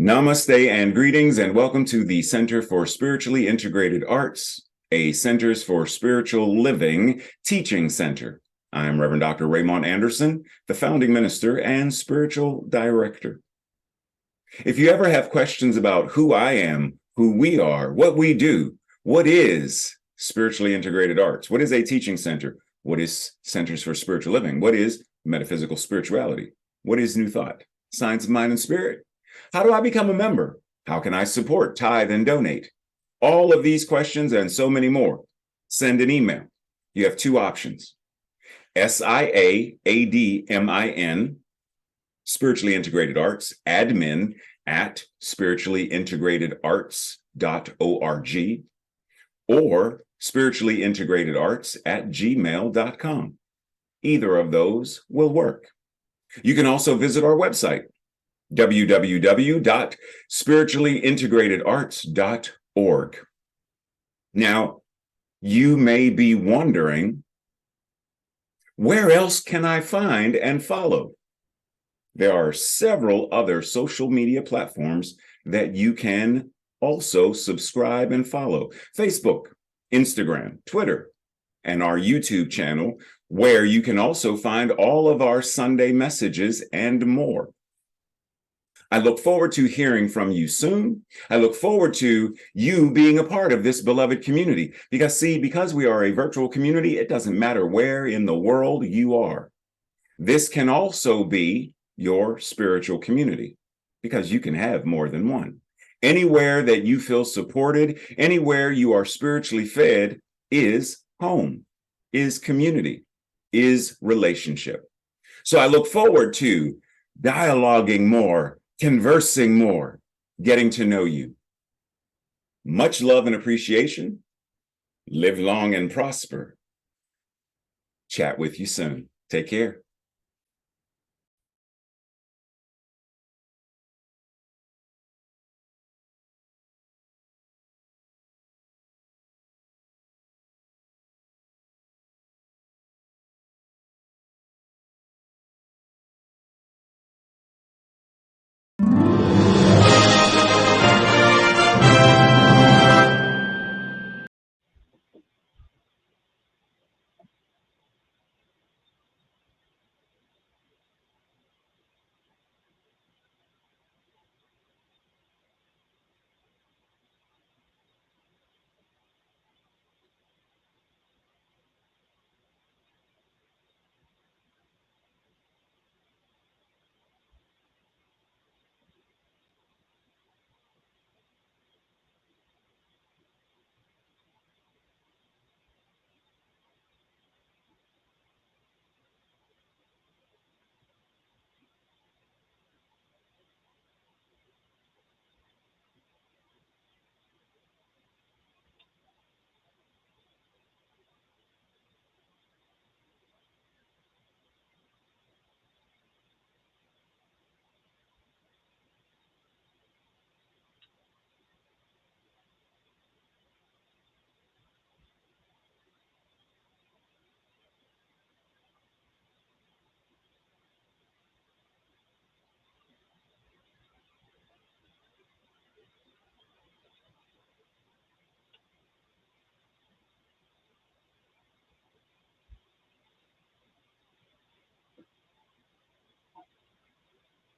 Namaste and greetings, and welcome to the Center for Spiritually Integrated Arts, a Centers for Spiritual Living teaching center. I'm Reverend Dr. Raymond Anderson, the founding minister and spiritual director. If you ever have questions about who I am, who we are, what we do, what is Spiritually Integrated Arts? What is a teaching center? What is Centers for Spiritual Living? What is metaphysical spirituality? What is New Thought? Science of Mind and Spirit? How do I become a member? How can I support, tithe, and donate? All of these questions and so many more. Send an email. You have two options. SIAADMIN, Spiritually Integrated Arts, admin at spirituallyintegratederarts.org, or spirituallyintegratederarts@gmail.com. Either of those will work. You can also visit our website, www.spirituallyintegratederarts.org. Now, you may be wondering, where else can I find and follow? There are several other social media platforms that you can also subscribe and follow. Facebook, Instagram, Twitter, and our YouTube channel, where you can also find all of our Sunday messages and more. I look forward to hearing from you soon. I look forward to you being a part of this beloved community. Because we are a virtual community, it doesn't matter where in the world you are. This can also be your spiritual community, because you can have more than one. Anywhere that you feel supported, anywhere you are spiritually fed is home, is community, is relationship. So I look forward to dialoguing more, conversing more, getting to know you. Much love and appreciation. Live long and prosper. Chat with you soon. Take care.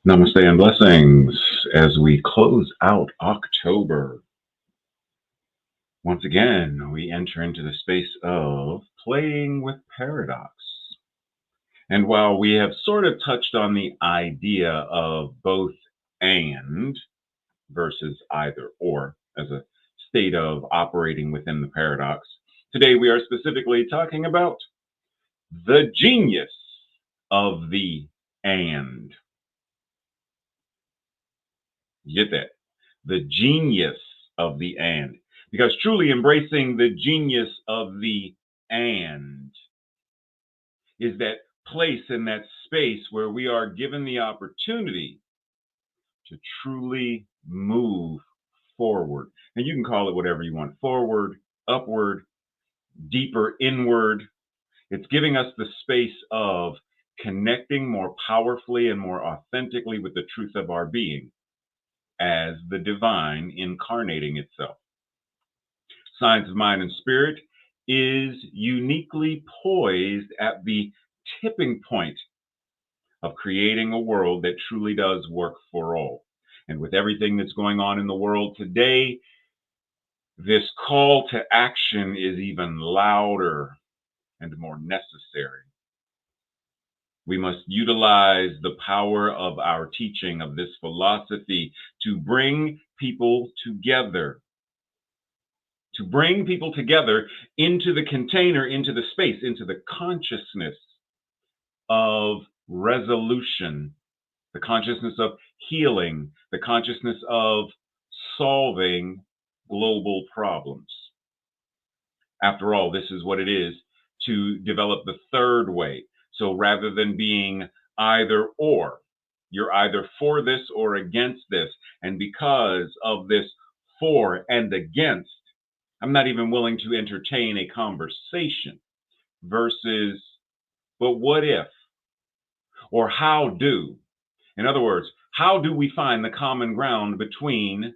Namaste and blessings as we close out October. Once again, we enter into the space of playing with paradox. And while we have sort of touched on the idea of both and versus either or as a state of operating within the paradox, today we are specifically talking about the genius of the and. You get that? The genius of the and. Because truly embracing the genius of the and is that place in that space where we are given the opportunity to truly move forward. And you can call it whatever you want, forward, upward, deeper inward. It's giving us the space of connecting more powerfully and more authentically with the truth of our being. as the divine incarnating itself. Science of mind and spirit is uniquely poised at the tipping point of creating a world that truly does work for all. And with everything that's going on in the world today, this call to action is even louder and more necessary. We must utilize the power of our teaching of this philosophy to bring people together, into the container, into the space, into the consciousness of resolution, the consciousness of healing, the consciousness of solving global problems. After all, this is what it is to develop the third way. So rather than being either or, you're either for this or against this. And because of this for and against, I'm not even willing to entertain a conversation versus, but what if? Or how do? In other words, how do we find the common ground between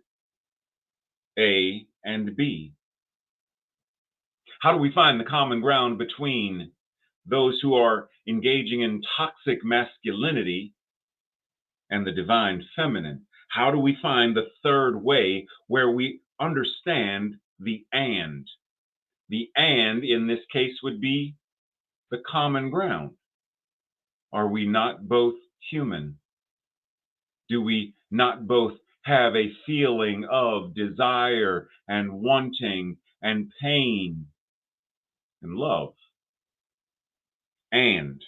A and B? How do we find the common ground between those who are engaging in toxic masculinity and the divine feminine? How do we find the third way where we understand the and? The and in this case would be the common ground. Are we not both human? Do we not both have a feeling of desire and wanting and pain and love? And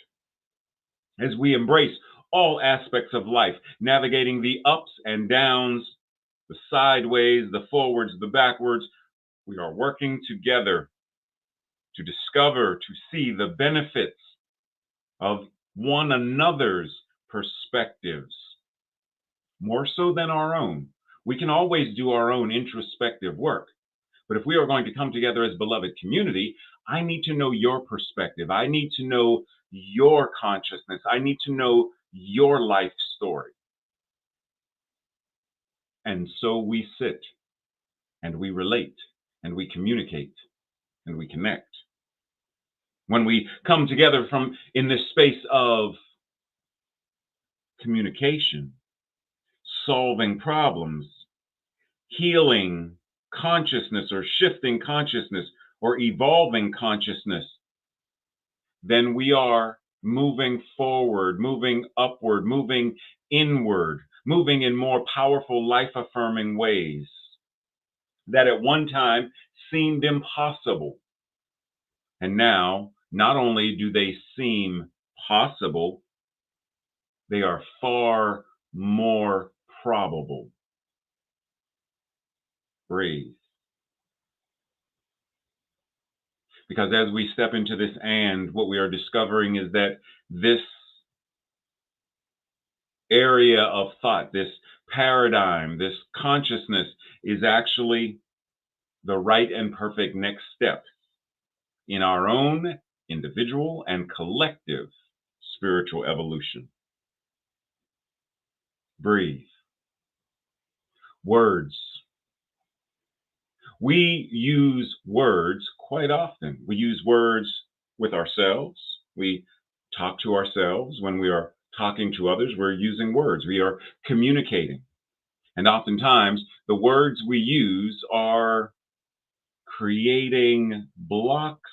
as we embrace all aspects of life, navigating the ups and downs, the sideways, the forwards, the backwards, we are working together to discover, to see the benefits of one another's perspectives, more so than our own. We can always do our own introspective work. But if we are going to come together as beloved community, I need to know your perspective. I need to know your consciousness. I need to know your life story. And so we sit and we relate and we communicate and we connect. When we come together from in this space of communication, solving problems, healing consciousness or shifting consciousness or evolving consciousness, then we are moving forward, moving upward, moving inward, moving in more powerful, life affirming ways that at one time seemed impossible. And now, not only do they seem possible, they are far more probable. Breathe. Because as we step into this and, what we are discovering is that this area of thought, this paradigm, this consciousness is actually the right and perfect next step in our own individual and collective spiritual evolution. Breathe. Words. We use words quite often. We use words with ourselves. We talk to ourselves. When we are talking to others, we're using words. We are communicating. And oftentimes, the words we use are creating blocks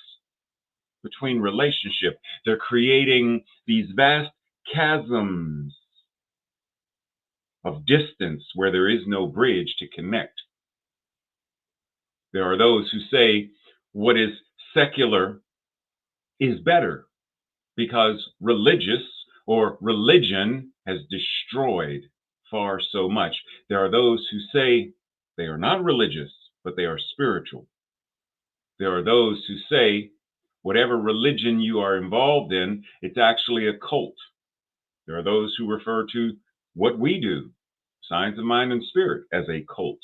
between relationship. They're creating these vast chasms of distance where there is no bridge to connect. There are those who say what is secular is better because religious or religion has destroyed far so much. There are those who say they are not religious, but they are spiritual. There are those who say whatever religion you are involved in, it's actually a cult. There are those who refer to what we do, science of mind and spirit, as a cult.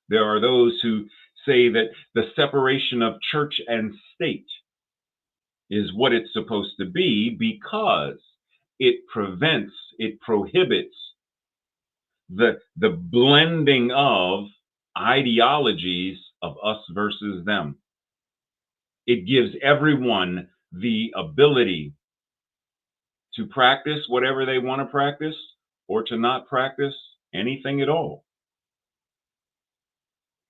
There are those who say that the separation of church and state is what it's supposed to be because it prevents, it prohibits the blending of ideologies of us versus them. It gives everyone the ability to practice whatever they want to practice or to not practice anything at all.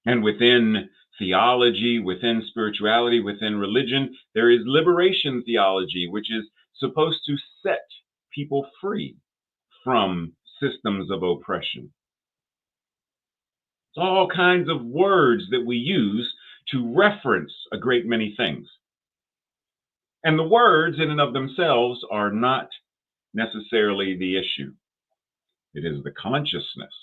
And within theology, within spirituality, within religion, there is liberation theology, which is supposed to set people free from systems of oppression. It's all kinds of words that we use to reference a great many things. And the words, in and of themselves, are not necessarily the issue. It is the consciousness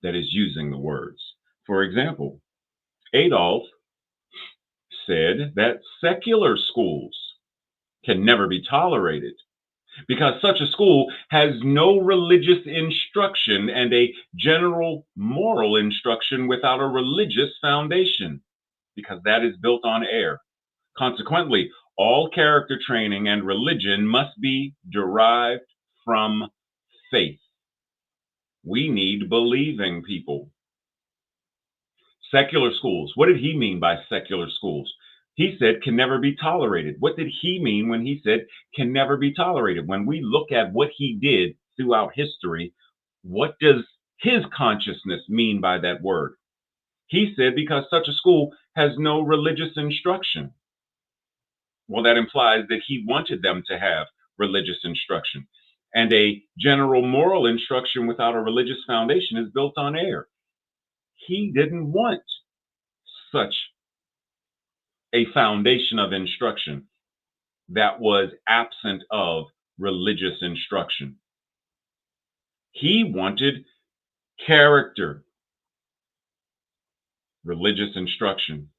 that is using the words. For example, Adolf said that secular schools can never be tolerated because such a school has no religious instruction and a general moral instruction without a religious foundation, because that is built on air. Consequently, all character training and religion must be derived from faith. We need believing people. Secular schools. What did he mean by secular schools? He said can never be tolerated. What did he mean when he said can never be tolerated? When we look at what he did throughout history, what does his consciousness mean by that word? He said because such a school has no religious instruction. Well, that implies that he wanted them to have religious instruction. And a general moral instruction without a religious foundation is built on air. He didn't want such a foundation of instruction that was absent of religious instruction. He wanted character, religious instruction,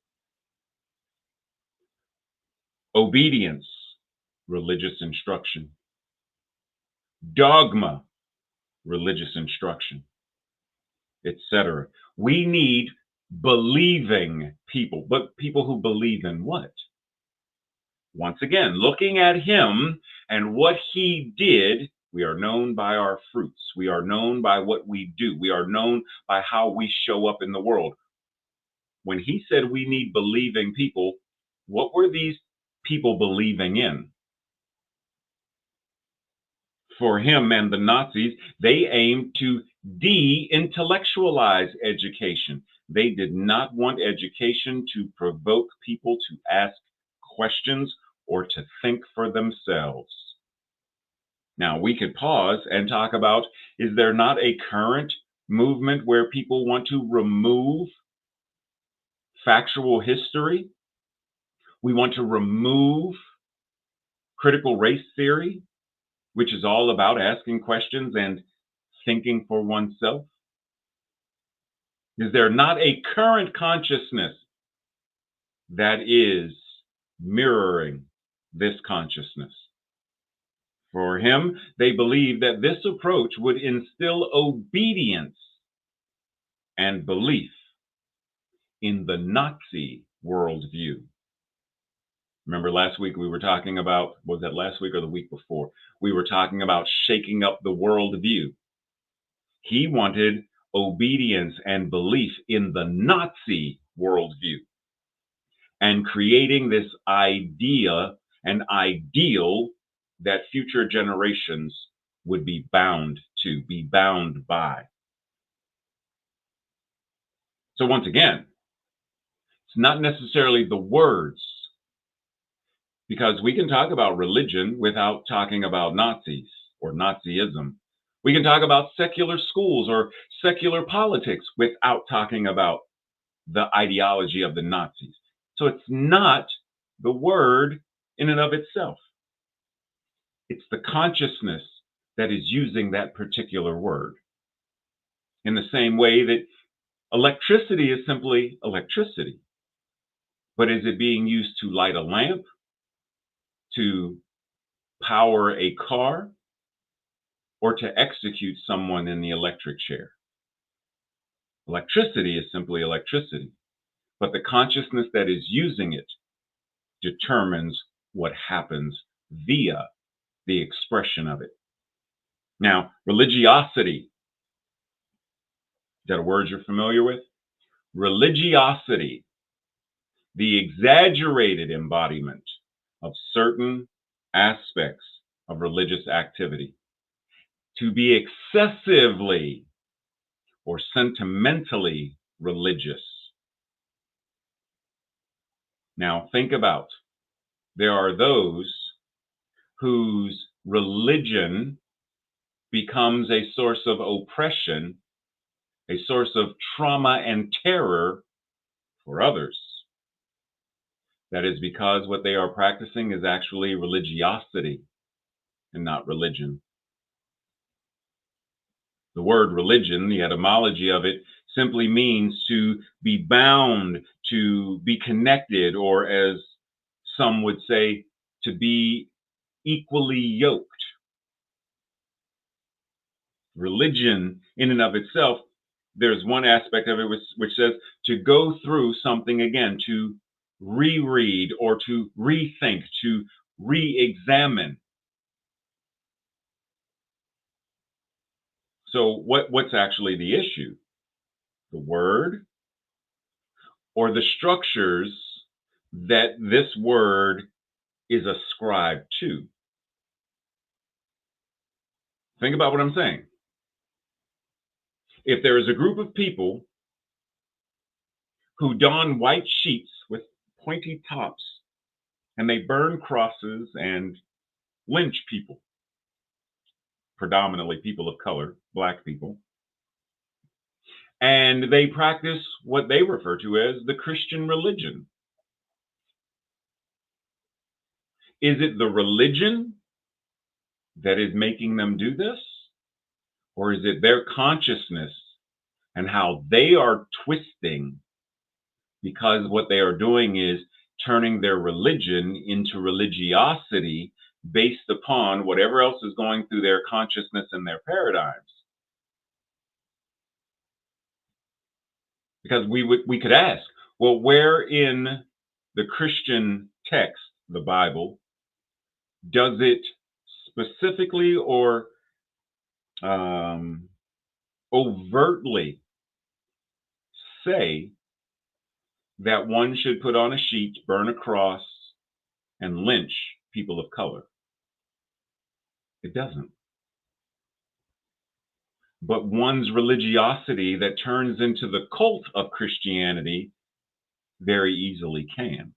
obedience, religious instruction, dogma, religious instruction, etc. We need believing people, but people who believe in what? Once again, looking at him and what he did, we are known by our fruits. We are known by what we do. We are known by how we show up in the world. When he said we need believing people, what were these people believing in? For him and the Nazis, they aimed to de-intellectualize education. They did not want education to provoke people to ask questions or to think for themselves. Now, we could pause and talk about, is there not a current movement where people want to remove factual history? We want to remove critical race theory, which is all about asking questions and thinking for oneself? Is there not a current consciousness that is mirroring this consciousness? For him, they believed that this approach would instill obedience and belief in the Nazi worldview. Remember last week we were talking about, was that last week or the week before? We were talking about shaking up the worldview. He wanted obedience and belief in the Nazi worldview and creating this idea and ideal that future generations would be bound to, be bound by. So once again, it's not necessarily the words, because we can talk about religion without talking about Nazis or Nazism. We can talk about secular schools or secular politics without talking about the ideology of the Nazis. So it's not the word in and of itself. It's the consciousness that is using that particular word. In the same way that electricity is simply electricity. But is it being used to light a lamp, to power a car, or to execute someone in the electric chair? Electricity is simply electricity, but the consciousness that is using it determines what happens via the expression of it. Now, religiosity, is that a word you're familiar with? Religiosity, the exaggerated embodiment of certain aspects of religious activity. To be excessively or sentimentally religious. Now, think about, there are those whose religion becomes a source of oppression, a source of trauma and terror for others. That is because what they are practicing is actually religiosity and not religion. The word religion, the etymology of it, simply means to be bound, to be connected, or as some would say, to be equally yoked. Religion, in and of itself, there's one aspect of it which says to go through something again, to reread or to rethink, to re-examine. So what's actually the issue? The word or the structures that this word is ascribed to? Think about what I'm saying. If there is a group of people who don white sheets with pointy tops and they burn crosses and lynch people, predominantly people of color, Black people, and they practice what they refer to as the Christian religion. Is it the religion that is making them do this? Or is it their consciousness and how they are twisting, because what they are doing is turning their religion into religiosity based upon whatever else is going through their consciousness and their paradigms? Because we could ask, well, where in the Christian text, the Bible, does it specifically or overtly say that one should put on a sheet, burn a cross, and lynch people of color? It doesn't. But one's religiosity that turns into the cult of Christianity very easily can.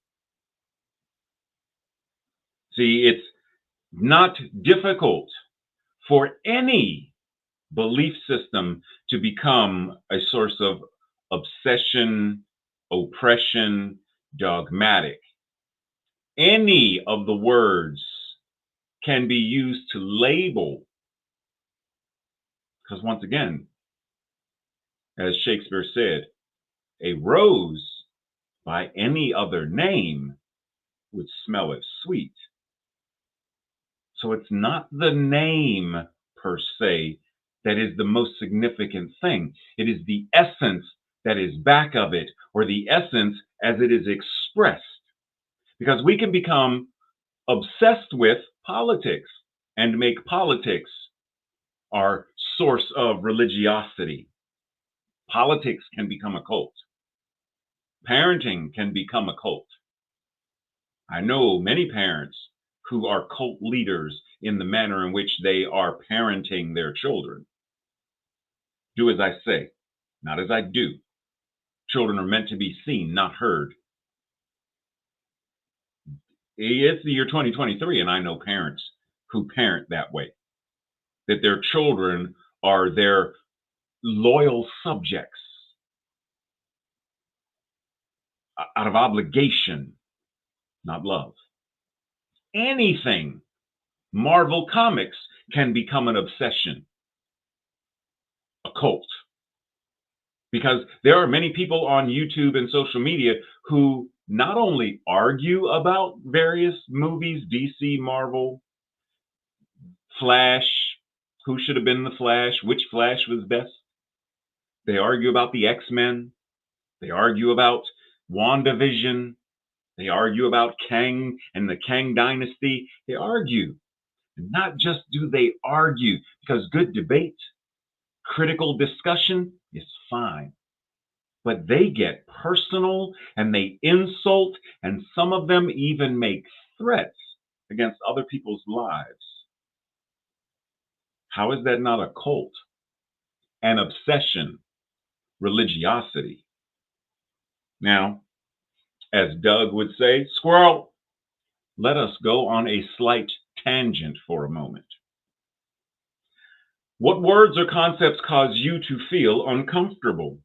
See, it's not difficult for any belief system to become a source of obsession, oppression, dogmatic. Any of the words can be used to label, because once again, as Shakespeare said, a rose by any other name would smell as sweet. So it's not the name per se that is the most significant thing. It is the essence that is back of it, or the essence as it is expressed. Because we can become obsessed with politics and make politics our source of religiosity. Politics can become a cult. Parenting can become a cult. I know many parents who are cult leaders in the manner in which they are parenting their children. Do as I say, not as I do. Children are meant to be seen, not heard. It's the year 2023, and I know parents who parent that way, that their children are their loyal subjects out of obligation, not love. Anything Marvel Comics can become an obsession, a cult. Because there are many people on YouTube and social media who not only argue about various movies, DC, Marvel, Flash, who should have been the Flash, which Flash was best. They argue about the X-Men. They argue about WandaVision. They argue about Kang and the Kang Dynasty. They argue. And not just do they argue, because good debate, critical discussion is fine, but they get personal and they insult, and some of them even make threats against other people's lives. How is that not a cult, an obsession, religiosity? Now, as Doug would say, squirrel, let us go on a slight tangent for a moment. What words or concepts cause you to feel uncomfortable?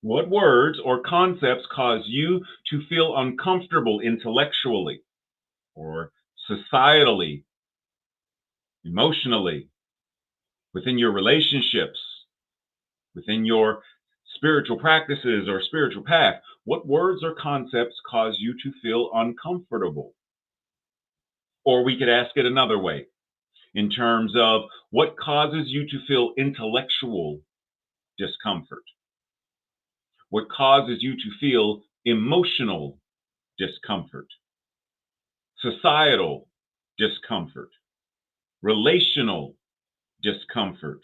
What words or concepts cause you to feel uncomfortable intellectually or societally, emotionally, within your relationships, within your spiritual practices or spiritual path? What words or concepts cause you to feel uncomfortable? Or we could ask it another way in terms of what causes you to feel intellectual discomfort? What causes you to feel emotional discomfort, societal discomfort, relational discomfort,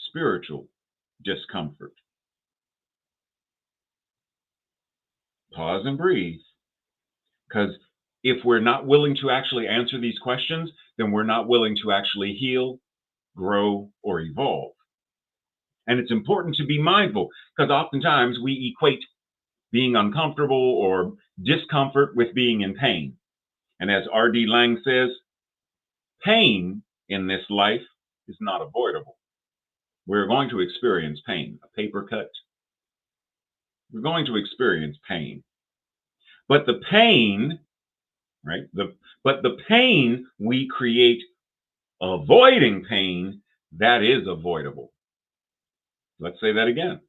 spiritual discomfort? Pause and breathe, because if we're not willing to actually answer these questions, then we're not willing to actually heal, grow, or evolve. And it's important to be mindful, because oftentimes we equate being uncomfortable or discomfort with being in pain. And as R.D. Laing says, pain in this life is not avoidable. We're going to experience pain, a paper cut. We're going to experience pain. But the pain, right? But the pain we create avoiding pain, that is avoidable. Let's say that again.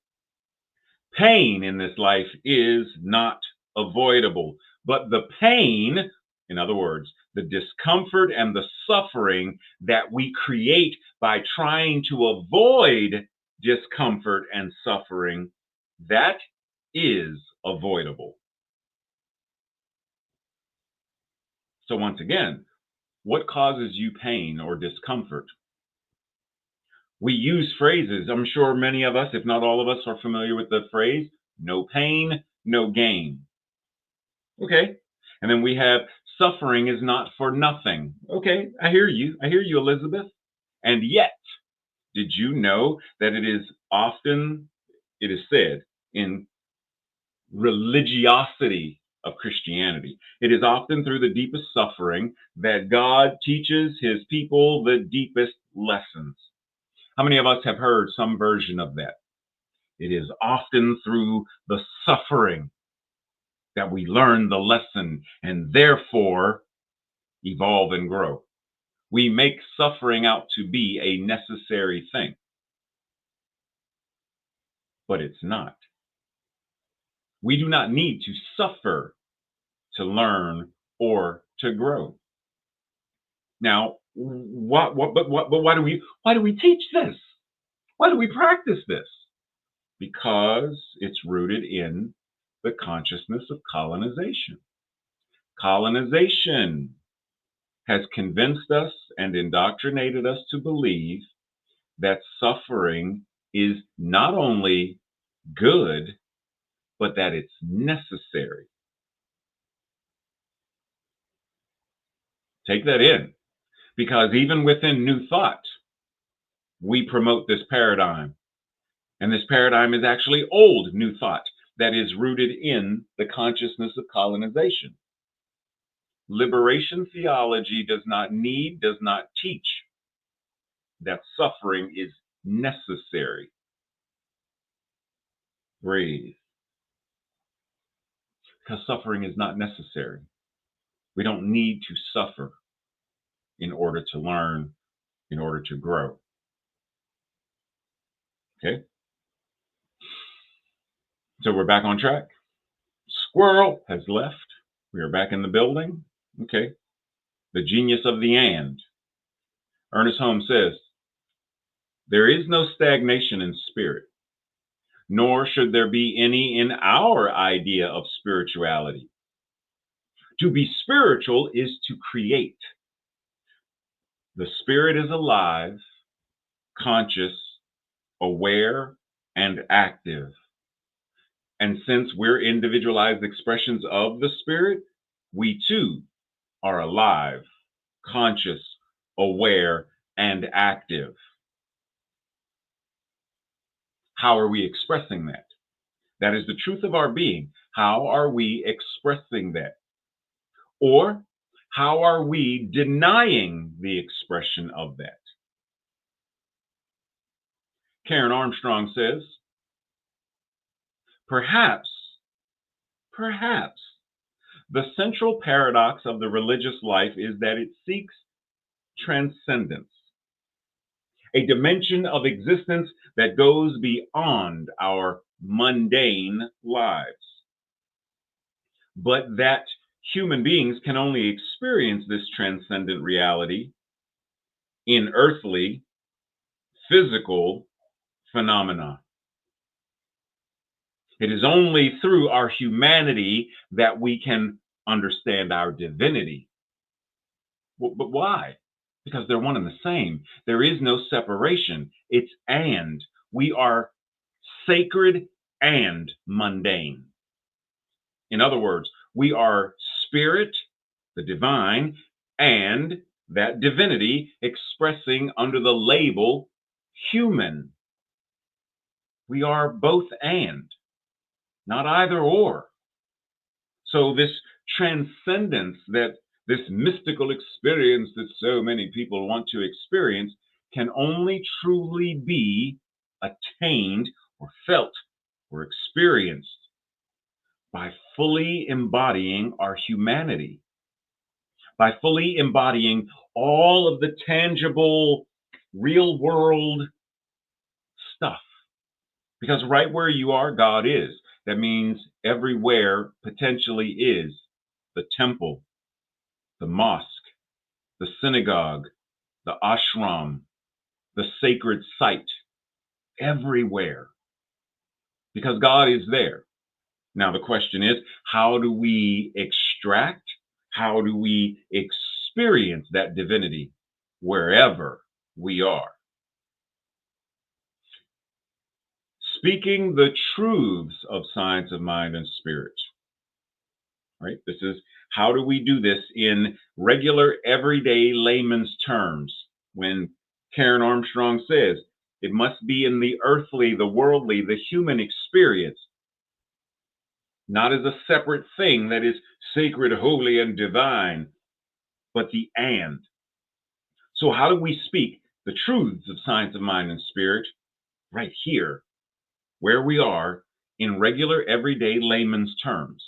Pain in this life is not avoidable, but the pain, in other words, the discomfort and the suffering that we create by trying to avoid discomfort and suffering, that is avoidable. So once again, what causes you pain or discomfort? We use phrases. I'm sure many of us, if not all of us, are familiar with the phrase, no pain, no gain. Okay. And then we have suffering is not for nothing. Okay, I hear you. I hear you, Elizabeth. And yet, did you know that it is said in religiosity of Christianity, it is often through the deepest suffering that God teaches his people the deepest lessons. How many of us have heard some version of that? It is often through the suffering that we learn the lesson and therefore evolve and grow. We make suffering out to be a necessary thing, but it's not. We do not need to suffer to learn or to grow. Now, but why do we teach this? Why do we practice this? Because it's rooted in the consciousness of colonization. Colonization has convinced us and indoctrinated us to believe that suffering is not only good, but that it's necessary. Take that in, because even within New Thought, we promote this paradigm. And this paradigm is actually old New Thought that is rooted in the consciousness of colonization. Liberation theology does not teach that suffering is necessary. Breathe. Because suffering is not necessary. We don't need to suffer in order to learn, in order to grow. Okay? So we're back on track. Squirrel has left. We are back in the building. Okay. The genius of the and. Ernest Holmes says, there is no stagnation in spirit, nor should there be any in our idea of spirituality. To be spiritual is to create. The spirit is alive, conscious, aware, and active. And since we're individualized expressions of the spirit, we too are alive, conscious, aware, and active. How are we expressing that? That is the truth of our being. How are we expressing that? Or how are we denying the expression of that? Karen Armstrong says, perhaps, perhaps, the central paradox of the religious life is that it seeks transcendence, a dimension of existence that goes beyond our mundane lives. But that human beings can only experience this transcendent reality in earthly, physical phenomena. It is only through our humanity that we can understand our divinity. But why? Because they're one and the same. There is no separation. It's and. We are sacred and mundane. In other words, we are spirit, the divine, and that divinity expressing under the label human. We are both and, not either or. So this transcendence, that this mystical experience that so many people want to experience, can only truly be attained or felt or experienced by fully embodying our humanity, by fully embodying all of the tangible, real world stuff. Because right where you are, God is. That means everywhere potentially is the temple, the mosque, the synagogue, the ashram, the sacred site, everywhere. Because God is there. Now, the question is, how do we extract, how do we experience that divinity wherever we are? Speaking the truths of science of mind and spirit. Right? This is how do we do this in regular, everyday layman's terms? When Karen Armstrong says it must be in the earthly, the worldly, the human experience, not as a separate thing that is sacred, holy, and divine, but the and. So, how do we speak the truths of science of mind and spirit right here, where we are, in regular, everyday layman's terms?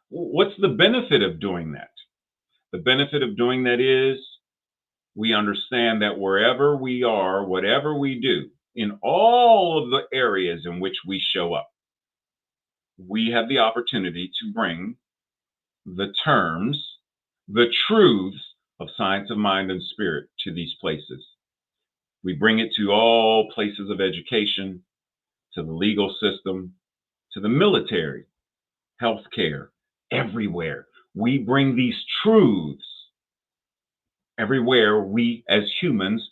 What's the benefit of doing that? The benefit of doing that is we understand that wherever we are, whatever we do, in all of the areas in which we show up, we have the opportunity to bring the terms, the truths of science of mind and spirit to these places. We bring it to all places of education, to the legal system, to the military, healthcare, everywhere. We bring these truths everywhere we as humans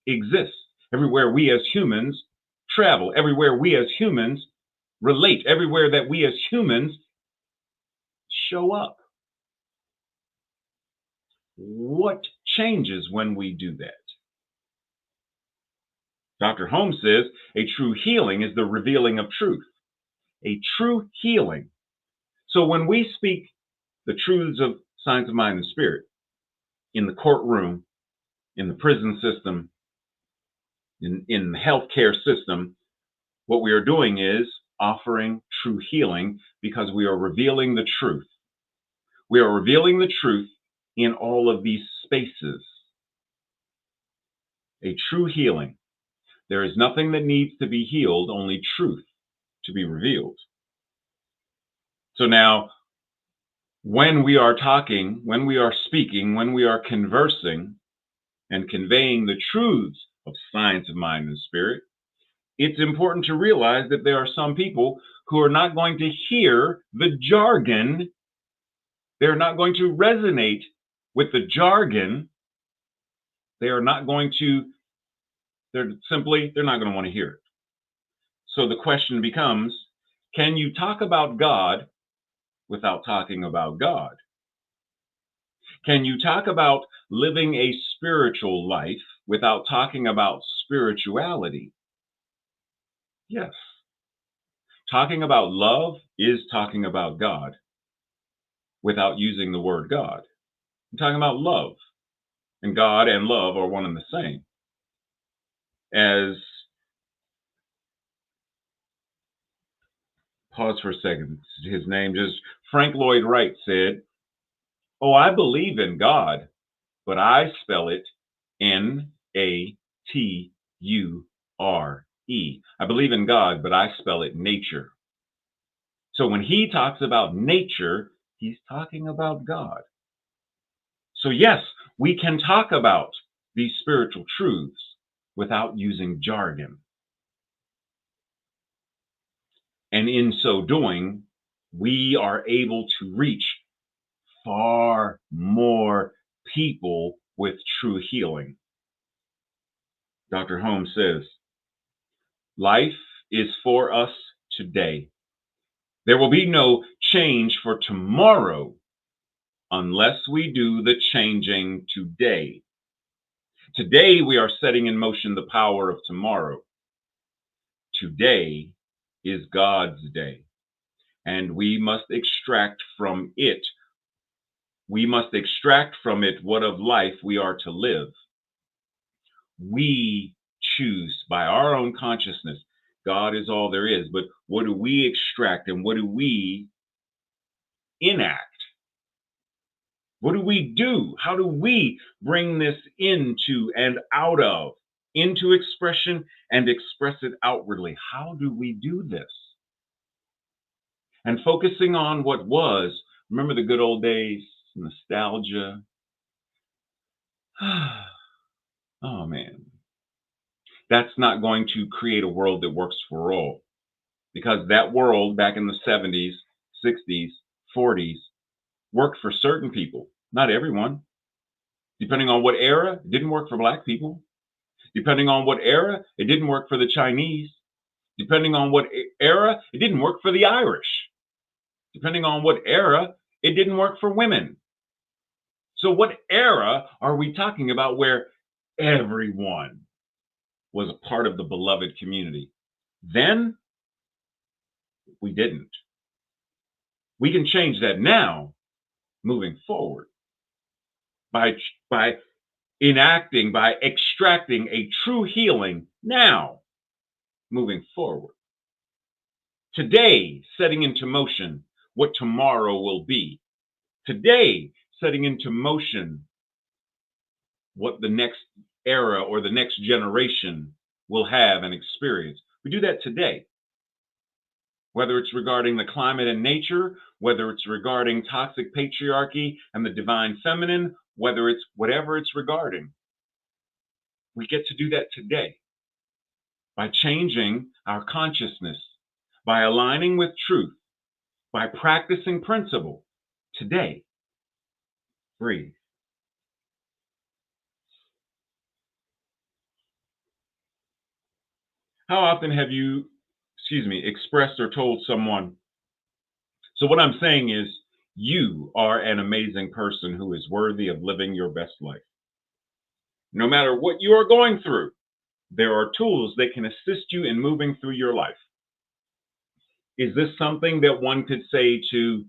exist, everywhere we as humans travel, everywhere we as humans relate, everywhere that we as humans show up. What changes when we do that? Dr. Holmes says a true healing is the revealing of truth. A true healing. So when we speak the truths of science of mind and spirit in the courtroom, in the prison system, in the healthcare system, what we are doing is offering true healing because we are revealing the truth. We are revealing the truth in all of these spaces. A true healing. There is nothing that needs to be healed, only truth to be revealed. So now, when we are talking, when we are speaking, when we are conversing and conveying the truths of science of mind and spirit, it's important to realize that there are some people who are not going to hear the jargon They're not going to resonate with the jargon. They are not going to, they're not going to want to hear it. So the question becomes, can you talk about God without talking about God? Can you talk about living a spiritual life without talking about spirituality? Yes. Talking about love is talking about God without using the word God. I'm talking about love, and God and love are one and the same. As, pause for a second, his name just, Frank Lloyd Wright said, "Oh, I believe in God, but I spell it Nature. I believe in God, but I spell it nature." So when he talks about nature, he's talking about God. So yes, we can talk about these spiritual truths without using jargon. And in so doing, we are able to reach far more people with true healing. Dr. Holmes says, life is for us today. There will be no change for tomorrow unless we do the changing today. Today, we are setting in motion the power of tomorrow. Today is God's day, and we must extract from it. We must extract from it what of life we are to live. We choose by our own consciousness. God is all there is, but what do we extract and what do we enact? What do we do? How do we bring this into and out of, into expression and express it outwardly? How do we do this? And focusing on what was, remember the good old days, nostalgia. Oh man, that's not going to create a world that works for all. Because that world back in the 70s, 60s, 40s worked for certain people, not everyone. Depending on what era, it didn't work for Black people. Depending on what era, it didn't work for the Chinese. Depending on what era, it didn't work for the Irish. Depending on what era, it didn't work for women. So what era are we talking about where everyone was a part of the beloved community? Then we didn't. We can change that now, moving forward, by enacting, by extracting a true healing now, moving forward. Today, setting into motion what tomorrow will be. Today, setting into motion what the next era or the next generation will have and experience. We do that today. Whether it's regarding the climate and nature, whether it's regarding toxic patriarchy and the divine feminine, whether it's whatever it's regarding, we get to do that today by changing our consciousness, by aligning with truth, by practicing principle today. Breathe. How often have you, expressed or told someone, so what I'm saying is, you are an amazing person who is worthy of living your best life. No matter what you are going through, there are tools that can assist you in moving through your life. Is this something that one could say to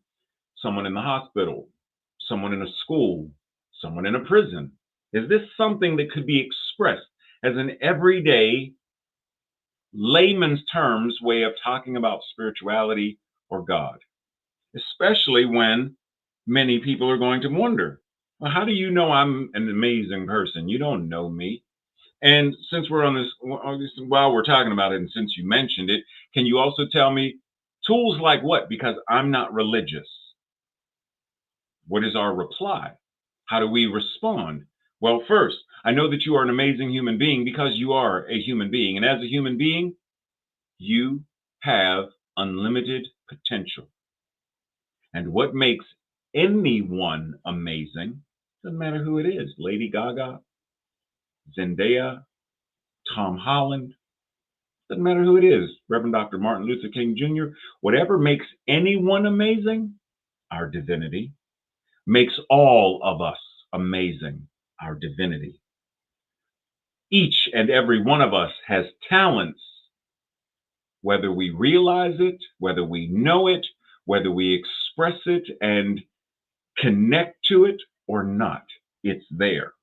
someone in the hospital, someone in a school, someone in a prison? Is this something that could be expressed as an everyday, layman's terms way of talking about spirituality or God? Especially when many people are going to wonder, well, how do you know I'm an amazing person? You don't know me. And since we're on this, while we're talking about it, and since you mentioned it, can you also tell me tools like what? Because I'm not religious. What is our reply? How do we respond? Well, first, I know that you are an amazing human being because you are a human being. And as a human being, you have unlimited potential. And what makes anyone amazing, doesn't matter who it is, Lady Gaga, Zendaya, Tom Holland, doesn't matter who it is, Reverend Dr. Martin Luther King Jr., whatever makes anyone amazing, our divinity, makes all of us amazing, our divinity. Each and every one of us has talents, whether we realize it, whether we know it, whether we express it and connect to it or not, it's there.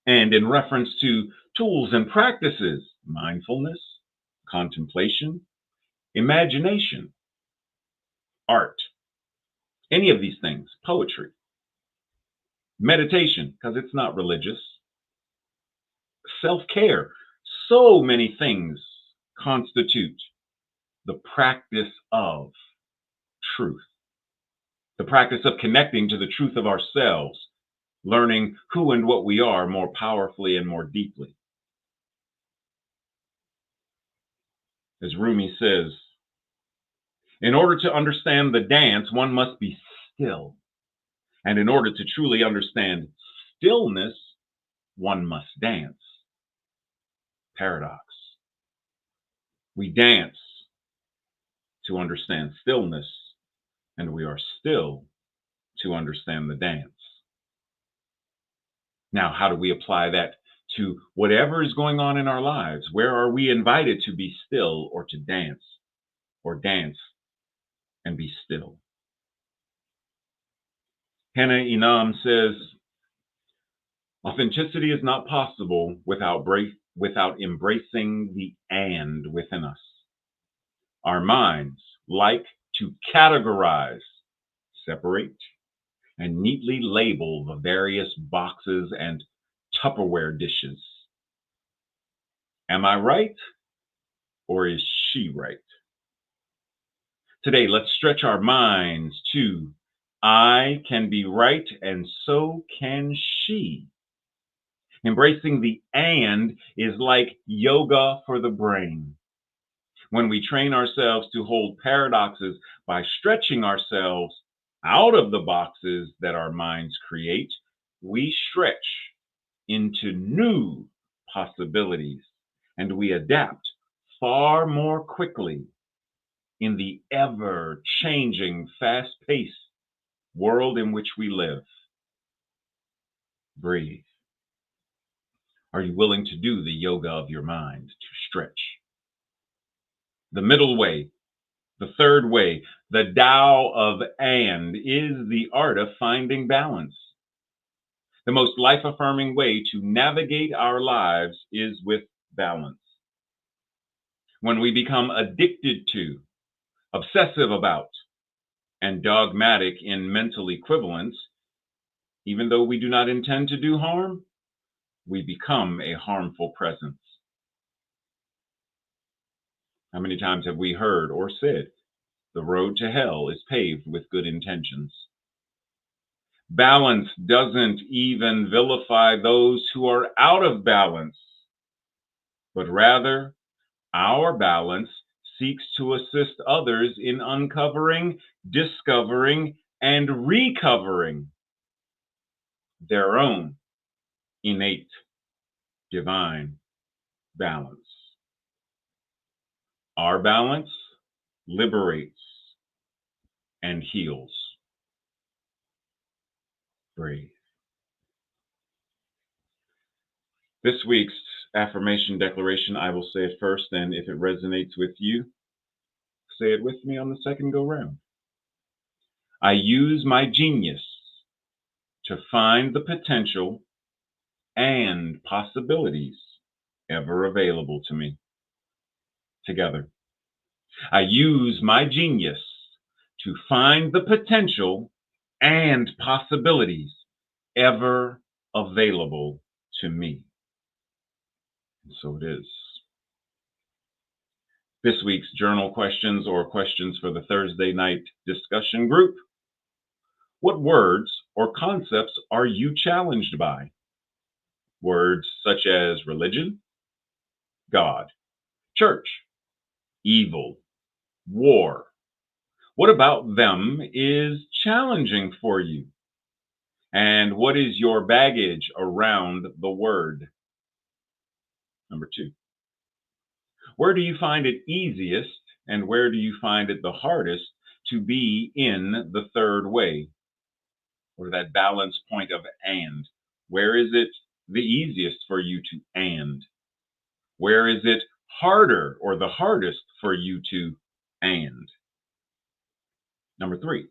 And in reference to tools and practices, mindfulness, contemplation, imagination, art, any of these things, poetry, meditation, because it's not religious, self care, so many things constitute the practice of truth, the practice of connecting to the truth of ourselves, learning who and what we are more powerfully and more deeply. As Rumi says, in order to understand the dance, one must be still. And in order to truly understand stillness, one must dance. Paradox. We dance to understand stillness, and we are still to understand the dance. Now, how do we apply that to whatever is going on in our lives? Where are we invited to be still or to dance, or dance and be still? Hannah Inam says, authenticity is not possible without embracing the and within us. Our minds like to categorize, separate, and neatly label the various boxes and Tupperware dishes. Am I right, or is she right? Today, let's stretch our minds to I can be right and so can she. Embracing the and is like yoga for the brain. When we train ourselves to hold paradoxes by stretching ourselves out of the boxes that our minds create, we stretch into new possibilities and we adapt far more quickly in the ever changing, fast paced world in which we live. Breathe. Are you willing to do the yoga of your mind, to stretch? The middle way, the third way, the Tao of and is the art of finding balance. The most life affirming way to navigate our lives is with balance. When we become addicted to, obsessive about, and dogmatic in mental equivalence, even though we do not intend to do harm, we become a harmful presence. How many times have we heard or said, the road to hell is paved with good intentions? Balance doesn't even vilify those who are out of balance, but rather our balance seeks to assist others in uncovering, discovering, and recovering their own innate divine balance. Our balance liberates and heals. Breathe. This week's affirmation declaration, I will say it first, and if it resonates with you, say it with me on the second go round. I use my genius to find the potential and possibilities ever available to me. Together. I use my genius to find the potential and possibilities ever available to me. And so it is. This week's journal questions or questions for the Thursday night discussion group. What words or concepts are you challenged by? Words such as religion, God, church, evil, war. What about them is challenging for you? And what is your baggage around the word? Number two, where do you find it easiest and where do you find it the hardest to be in the third way, or that balance point of and? Where is it the easiest for you to and? Where is it harder or the hardest for you to and? Number three,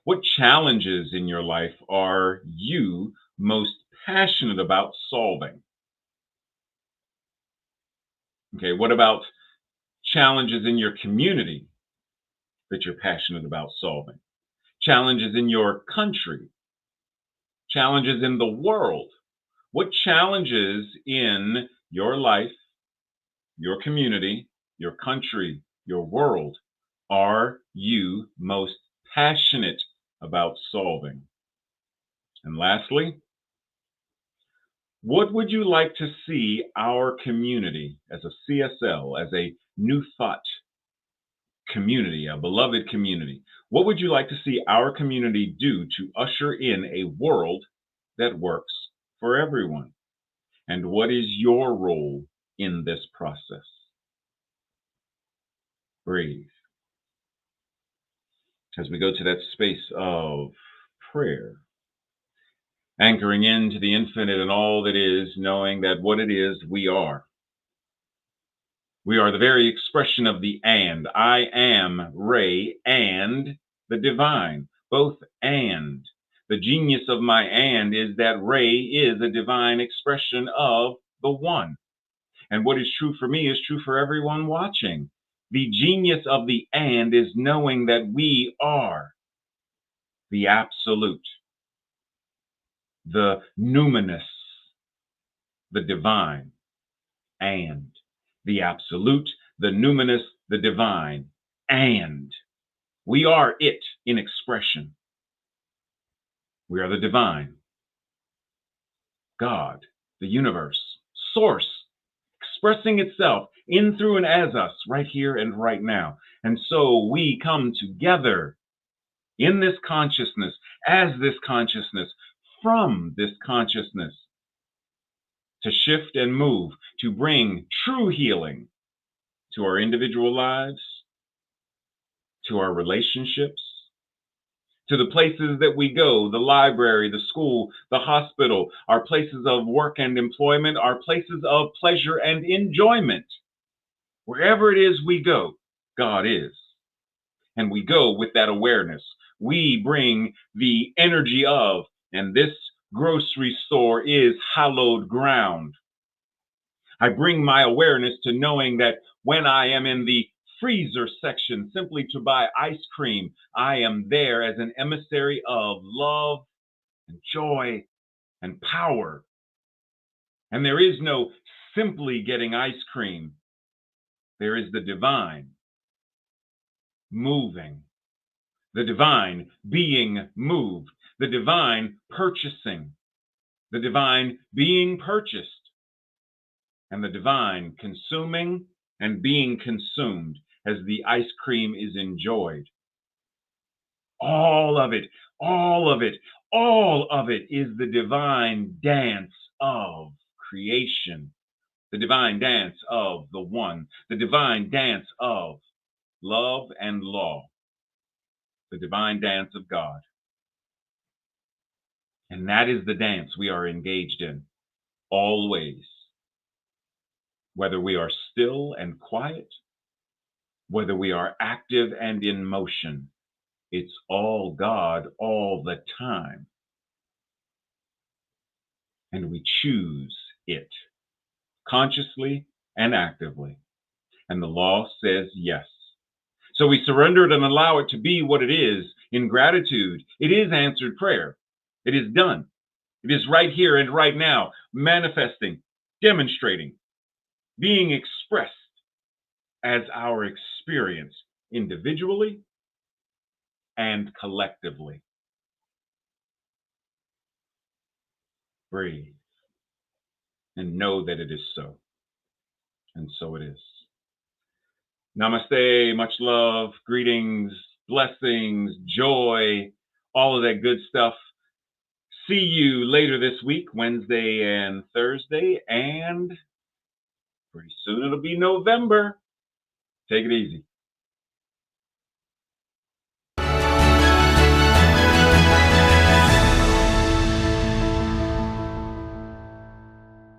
what challenges in your life are you most passionate about solving? Okay, what about challenges in your community that you're passionate about solving? Challenges in your country, challenges in the world. What challenges in your life, your community, your country, your world are you most passionate about solving? And lastly, what would you like to see our community as a CSL, as a new thought community, a beloved community? What would you like to see our community do to usher in a world that works for everyone? And what is your role in this process? Breathe. As we go to that space of prayer, anchoring into the infinite and all that is, knowing that what it is we are. We are the very expression of the and. I am Ray and the divine, both and. The genius of my and is that Ray is a divine expression of the one. And what is true for me is true for everyone watching. The genius of the and is knowing that we are the absolute, the numinous, the divine, and the absolute, the numinous, the divine, and we are it in expression. We are the divine, God, the universe, source, expressing itself in, through, and as us right here and right now. And so we come together in this consciousness, as this consciousness, from this consciousness, to shift and move, to bring true healing to our individual lives, to our relationships, to the places that we go, the library, the school, the hospital, our places of work and employment, our places of pleasure and enjoyment. Wherever it is we go, God is. And we go with that awareness. We bring the energy of, and this grocery store is hallowed ground. I bring my awareness to knowing that when I am in the freezer section simply to buy ice cream, I am there as an emissary of love and joy and power. And there is no simply getting ice cream. There is the divine moving, the divine being moved, the divine purchasing, the divine being purchased, and the divine consuming and being consumed as the ice cream is enjoyed. All of it, all of it, all of it is the divine dance of creation, the divine dance of the one, the divine dance of love and law, the divine dance of God. And that is the dance we are engaged in, always. Whether we are still and quiet, whether we are active and in motion, it's all God all the time. And we choose it consciously and actively. And the law says yes. So we surrender it and allow it to be what it is in gratitude. It is answered prayer. It is done. It is right here and right now, manifesting, demonstrating, being expressed as our experience individually and collectively. Breathe and know that it is so. And so it is. Namaste, much love, greetings, blessings, joy, all of that good stuff. See you later this week, Wednesday and Thursday, and pretty soon it'll be November. Take it easy.